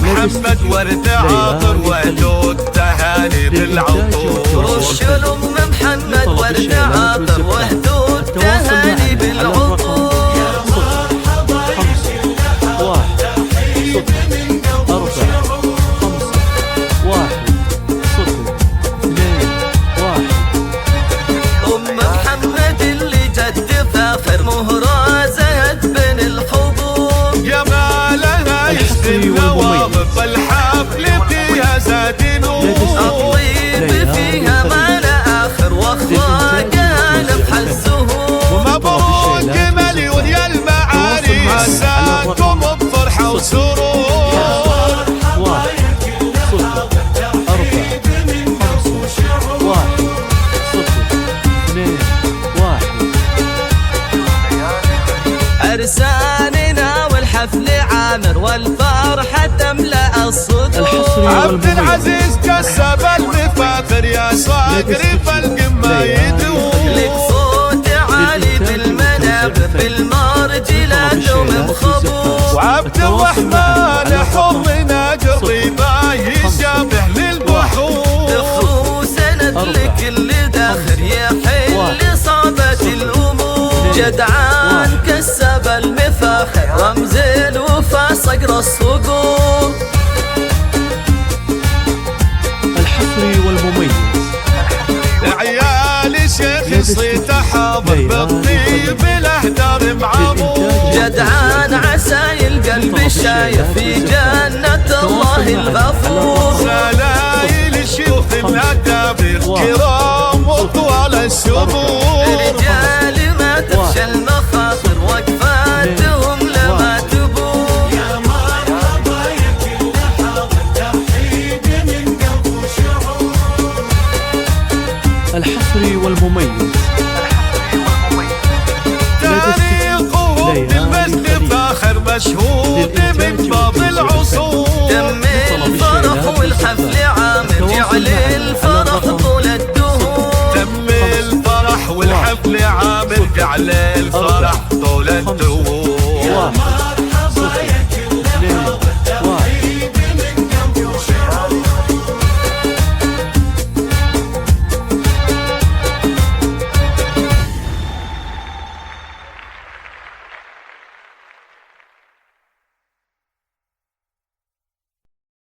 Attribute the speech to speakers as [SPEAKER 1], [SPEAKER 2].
[SPEAKER 1] محمد ورد عاطر ولو التهاني بالعطور.
[SPEAKER 2] شنو ام محمد ورد عاطر ولو التهاني بالعطور.
[SPEAKER 1] النواظف الحفل فيها زاد نور.
[SPEAKER 2] الطيب فيها ما لا آخر واخلاقها لمح الزهور.
[SPEAKER 1] ومبروك مليون يا المعاني عساكم بفرحة وسرور.
[SPEAKER 2] عرساننا والحفل عامر والفرحة تملأ الصدور.
[SPEAKER 1] عبد العزيز كسب المفاخر يا صقر فالقمة يدور.
[SPEAKER 2] لك صوت عالي بالمنابر بالمرجلات ومخبور.
[SPEAKER 1] وعبد الرحمن حرنا قريبا يشابه للبحور.
[SPEAKER 2] دخو سند لكل داخل يحل صعبة الأمور. جدعان كسب المفاخر رمز الوفا صقر الصقور.
[SPEAKER 3] الحصري والمميز
[SPEAKER 1] عيال شيخ صيت حاضر بالطيب الاهدار معمور.
[SPEAKER 2] جدعان عسى القلب الشايف في جنة الله الغفور.
[SPEAKER 1] سلايل شيوخ الأكابر كرام وطوال الشهور.
[SPEAKER 2] رجال ما تخشى المخاطر وقفاتهم لما تبور.
[SPEAKER 4] يا مرحبا يا كل حاضر تحية من قلب وشعور.
[SPEAKER 3] الحصري والمميز
[SPEAKER 1] تاريخه بالمجد فاخر مشهود من باب العصور.
[SPEAKER 2] دم الفرح والحفل عامر جعل الفرح طول الدهور.
[SPEAKER 1] دم الفرح والحفل عامر جعل الفرح طول الدهور.